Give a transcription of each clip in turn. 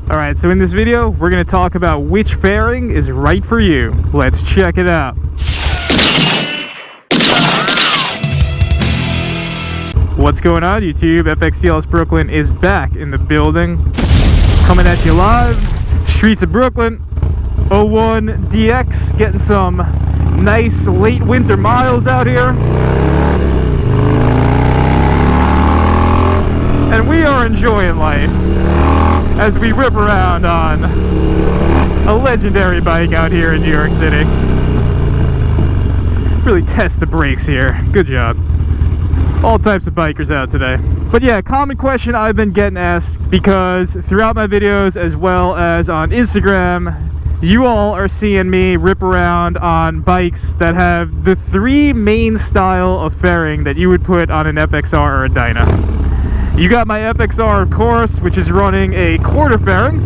Alright, so in this video, we're going to talk about which fairing is right for you. Let's check it out. What's going on, YouTube? FXTLS Brooklyn is back in the building. Coming at you live, streets of Brooklyn. 01 DX, getting some nice late winter miles out here. And we are enjoying life as we rip around on a legendary bike out here in New York City. Really test the brakes here. Good job. All types of bikers out today. But yeah, common question I've been getting asked, because throughout my videos as well as on Instagram, you all are seeing me rip around on bikes that have the three main style of fairing that you would put on an FXR or a Dyna. You got my FXR, of course, which is running a quarter fairing,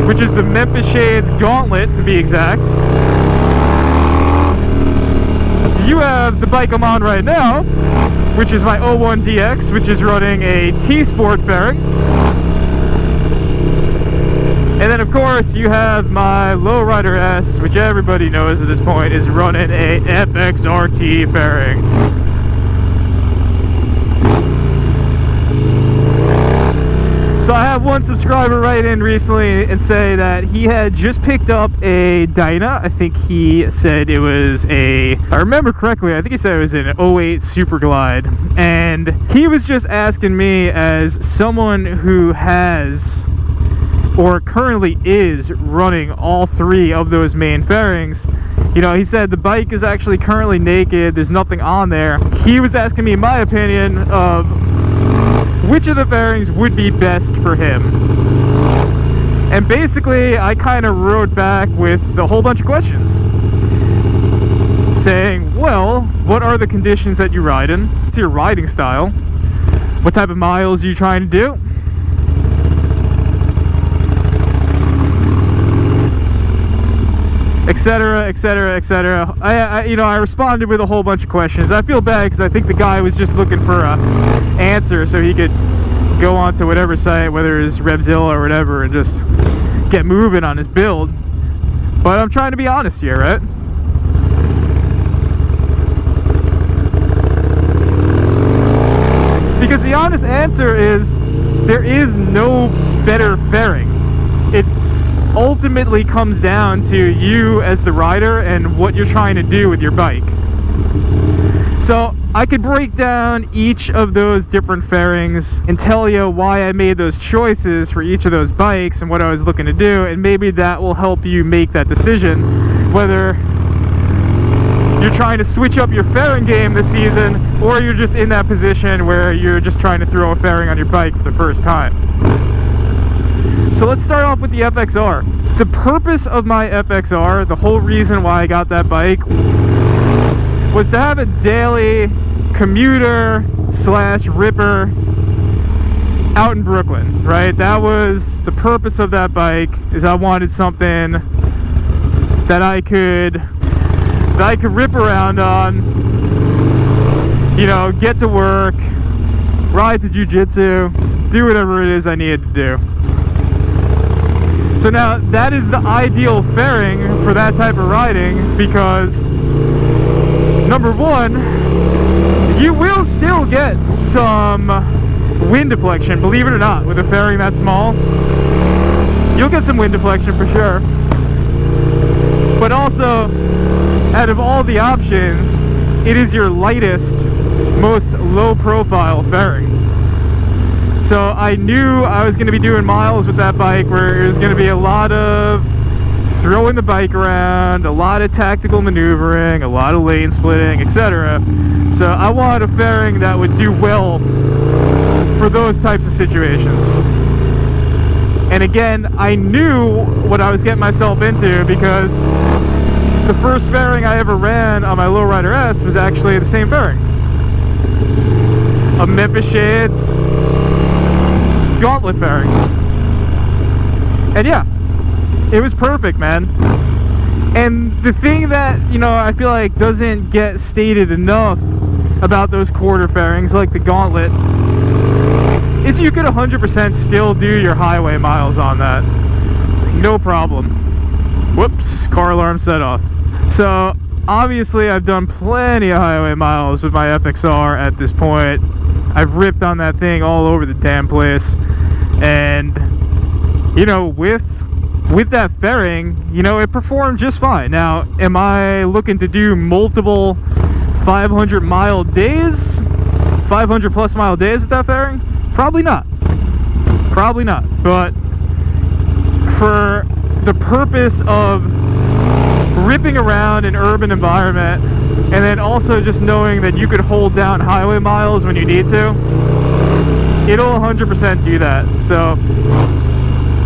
which is the Memphis Shades Gauntlet, to be exact. You have the bike I'm on right now, which is my 01 DX, which is running a T-Sport fairing. And then, of course, you have my Lowrider S, which everybody knows at this point is running a FXRT fairing. So I have one subscriber write in recently and say that he had just picked up a Dyna. I think he said it was if I remember correctly, I think he said it was an 08 Super Glide. And he was just asking me, as someone who has or currently is running all three of those main fairings, you know, he said the bike is actually currently naked, there's nothing on there. He was asking me my opinion of which of the fairings would be best for him. And basically, I kind of wrote back with a whole bunch of questions, saying, well, what are the conditions that you ride in? What's your riding style? What type of miles are you trying to do? Etc, etc, etc. I responded with a whole bunch of questions. I feel bad because I think the guy was just looking for a answer so he could go on to whatever site, whether it's Revzilla or whatever, and just get moving on his build. But I'm trying to be honest here, right? Because the honest answer is there is no better fairing. It ultimately comes down to you as the rider and what you're trying to do with your bike. So I could break down each of those different fairings and tell you why I made those choices for each of those bikes and what I was looking to do, and maybe that will help you make that decision, whether you're trying to switch up your fairing game this season or you're just in that position where you're just trying to throw a fairing on your bike for the first time. So let's start off with the FXR. The purpose of my FXR, the whole reason why I got that bike, was to have a daily commuter / ripper out in Brooklyn, right? That was the purpose of that bike, is I wanted something that I could rip around on, you know, get to work, ride to jiu-jitsu, do whatever it is I needed to do. So now that is the ideal fairing for that type of riding, because number one, you will still get some wind deflection, believe it or not, with a fairing that small. You'll get some wind deflection for sure. But also, out of all the options, it is your lightest, most low profile fairing. So I knew I was going to be doing miles with that bike where it was going to be a lot of throwing the bike around, a lot of tactical maneuvering, a lot of lane splitting, etc. So I wanted a fairing that would do well for those types of situations. And again, I knew what I was getting myself into, because the first fairing I ever ran on my Lowrider S was actually the same fairing. A Memphis Shades Gauntlet fairing. And yeah, it was perfect, man. And the thing that, you know, I feel like doesn't get stated enough about those quarter fairings, like the Gauntlet, is you could 100% still do your highway miles on that. No problem. Whoops, car alarm set off. So obviously I've done plenty of highway miles with my FXR at this point. I've ripped on that thing all over the damn place. And, you know, with that fairing, you know, it performed just fine. Now, am I looking to do multiple 500 mile days? 500 plus mile days with that fairing? Probably not. Probably not. But for the purpose of ripping around an urban environment, and then also just knowing that you could hold down highway miles when you need to, it'll 100% do that. So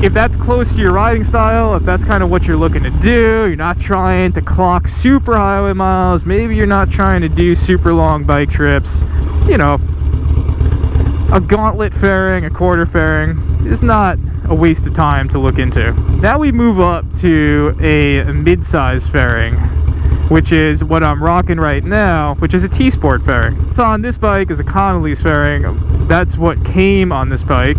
if that's close to your riding style, if that's kind of what you're looking to do, you're not trying to clock super highway miles, maybe you're not trying to do super long bike trips, you know, a gauntlet fairing, a quarter fairing is not a waste of time to look into. Now we move up to a mid-size fairing, which is what I'm rocking right now, which is a T-Sport fairing. What's on this bike is a Connolly's fairing. That's what came on this bike.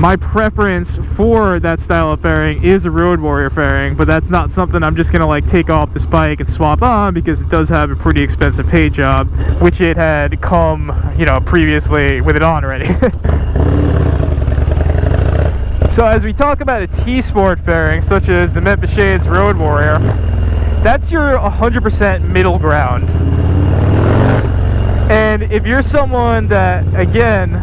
My preference for that style of fairing is a Road Warrior fairing, but that's not something I'm just gonna like take off this bike and swap on, because it does have a pretty expensive paint job, which it had come, you know, previously with it on already. So as we talk about a T-Sport fairing, such as the Memphis Shades Road Warrior, that's your 100% middle ground. And if you're someone that, again,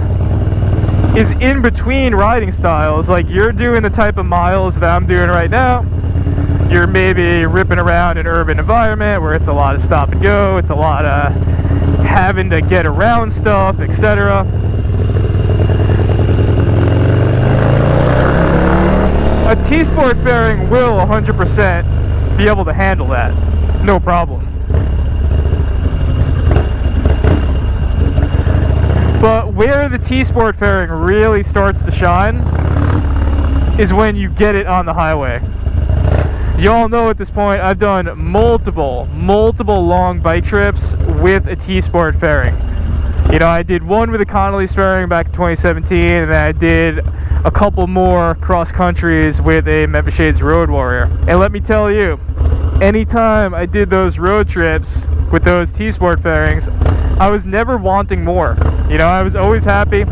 is in between riding styles, like you're doing the type of miles that I'm doing right now, you're maybe ripping around an urban environment where it's a lot of stop and go, it's a lot of having to get around stuff, etc. A T-Sport fairing will 100% be able to handle that, no problem. But where the T-Sport fairing really starts to shine is when you get it on the highway. You all know at this point I've done multiple long bike trips with a T-Sport fairing. You know, I did one with a Connolly's fairing back in 2017, and then I did a couple more cross countries with a Memphis Shades Road Warrior. And let me tell you, anytime I did those road trips with those T-Sport fairings, I was never wanting more. You know, I was always happy.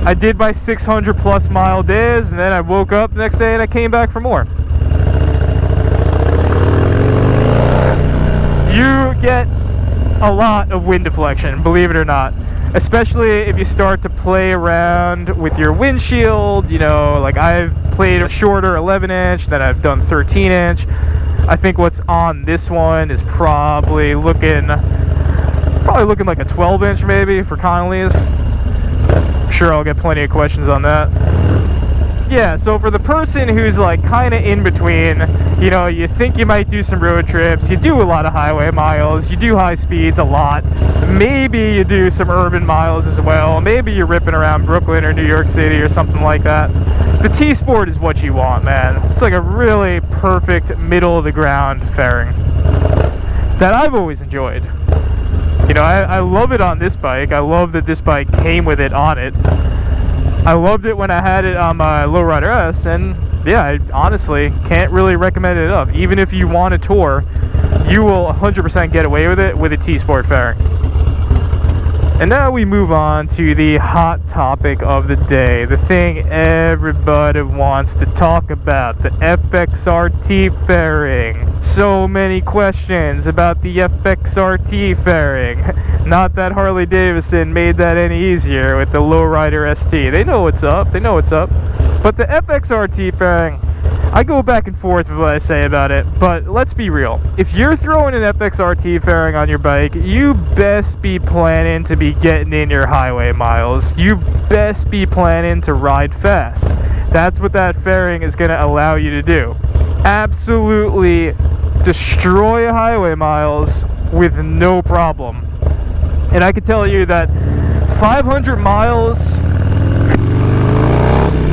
I did my 600 plus mile days, and then I woke up the next day and I came back for more. You get a lot of wind deflection, believe it or not. Especially if you start to play around with your windshield. You know, like I've played a shorter 11 inch, then I've done 13 inch. I think what's on this one is probably looking like a 12 inch maybe for Connolly's. I'm sure I'll get plenty of questions on that. Yeah, so for the person who's like kind of in between, you know, you think you might do some road trips, you do a lot of highway miles, you do high speeds a lot, maybe you do some urban miles as well, maybe you're ripping around Brooklyn or New York City or something like that. The T-Sport is what you want, man. It's like a really perfect middle of the ground fairing that I've always enjoyed. You know, I love it on this bike. I love that this bike came with it on it. I loved it when I had it on my Lowrider S, and yeah, I honestly can't really recommend it enough. Even if you want a tour, you will 100% get away with it with a T-Sport fairing. And now we move on to the hot topic of the day, the thing everybody wants to talk about, the FXRT fairing. So many questions about the FXRT fairing. Not that Harley Davidson made that any easier with the Lowrider ST. They know what's up, they know what's up. But the FXRT fairing, I go back and forth with what I say about it, but let's be real. If you're throwing an FXRT fairing on your bike, you best be planning to be getting in your highway miles. You best be planning to ride fast. That's what that fairing is going to allow you to do. Absolutely destroy highway miles with no problem. And I can tell you that 500 miles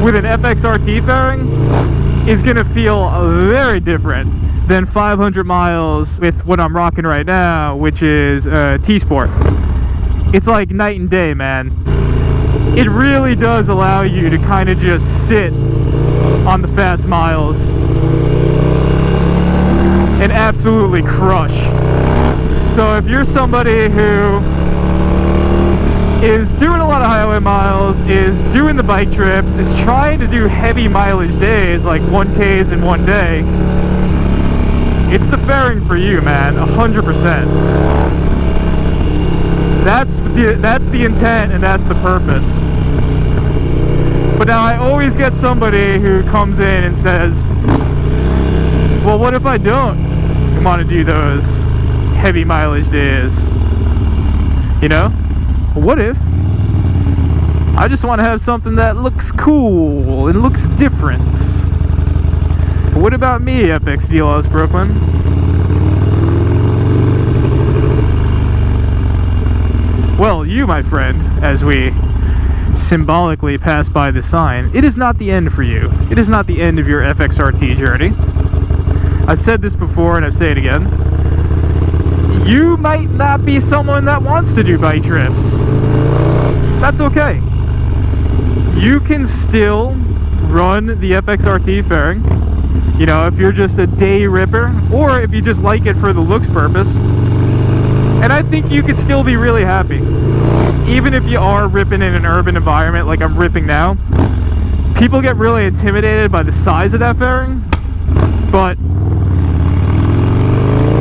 with an FXRT fairing is going to feel very different than 500 miles with what I'm rocking right now, which is T-Sport. It's like night and day, man. it really does allow you to kind of just sit on the fast miles and absolutely crush. So if you're somebody who is doing a lot of highway miles, is doing the bike trips, is trying to do heavy mileage days like 1Ks in one day, it's the fairing for you, man, 100%. That's the intent and that's the purpose. But now I always get somebody who comes in and says, well, what if I don't want to do those heavy mileage days? You know? What if I just want to have something that looks cool and looks different? What about me, FX DLS Brooklyn? Well, you, my friend, as we symbolically pass by the sign, it is not the end for you. It is not the end of your FXRT journey. I've said this before and I'll say it again. You might not be someone that wants to do bike trips. That's okay. You can still run the FXRT fairing. You know, if you're just a day ripper, or if you just like it for the looks purpose. And I think you could still be really happy. Even if you are ripping in an urban environment like I'm ripping now, people get really intimidated by the size of that fairing. But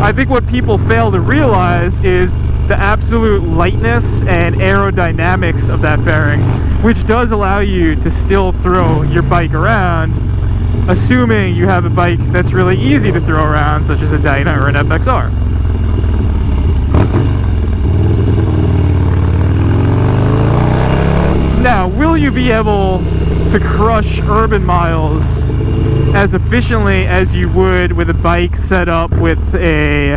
I think what people fail to realize is the absolute lightness and aerodynamics of that fairing, which does allow you to still throw your bike around, assuming you have a bike that's really easy to throw around, such as a Dyna or an FXR. Now, will you be able to crush urban miles as efficiently as you would with a bike set up with a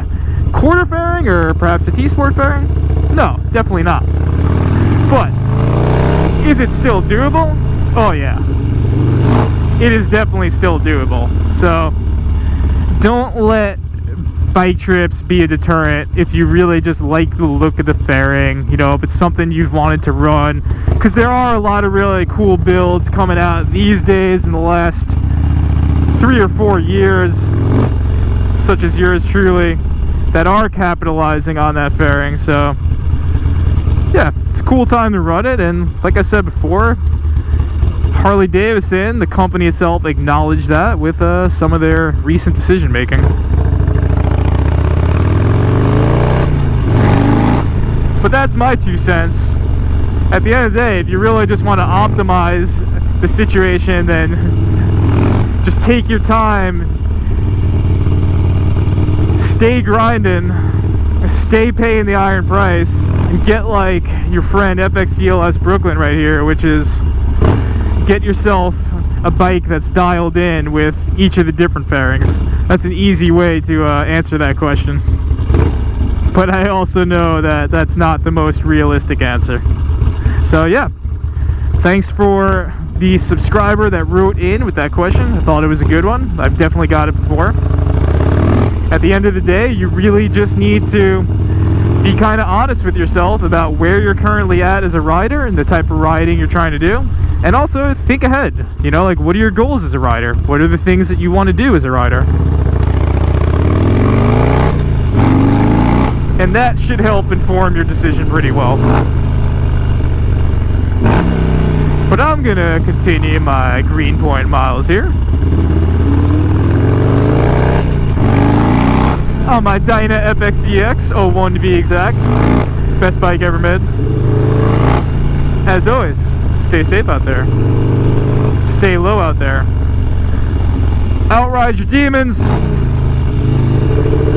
quarter fairing or perhaps a T-Sport fairing? No, definitely not. But is it still doable? Oh yeah. It is definitely still doable. So don't let bike trips be a deterrent if you really just like the look of the fairing. You know, if it's something you've wanted to run, because there are a lot of really cool builds coming out these days in the last 3 or 4 years, such as yours truly, that are capitalizing on that fairing. So yeah, it's a cool time to run it. And like I said before, Harley Davidson, the company itself, acknowledged that with some of their recent decision making. But that's my 2 cents. At the end of the day, if you really just want to optimize the situation, then just take your time, stay grinding, stay paying the iron price, and get like your friend FXDLS Brooklyn right here, which is get yourself a bike that's dialed in with each of the different fairings. That's an easy way to answer that question. But I also know that that's not the most realistic answer. So yeah, thanks for the subscriber that wrote in with that question. I thought it was a good one. I've definitely got it before. At the end of the day, you really just need to be kind of honest with yourself about where you're currently at as a rider and the type of riding you're trying to do. And also think ahead, you know, like what are your goals as a rider? What are the things that you want to do as a rider? And that should help inform your decision pretty well. But I'm gonna continue my Greenpoint miles here on my Dyna FXDX 01 to be exact. Best bike ever made. As always, stay safe out there. Stay low out there. Outride your demons.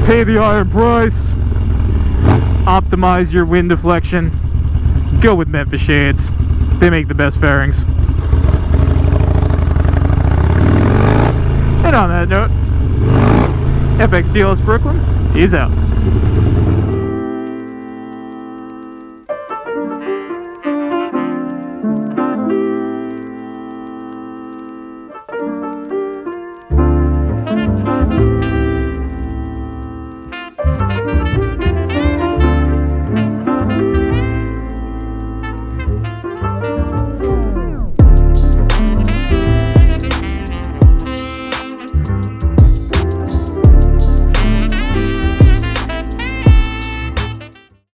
Pay the iron price. Optimize your wind deflection. Go with Memphis Shades. They make the best fairings. And on that note, FXDLS Brooklyn, he's out.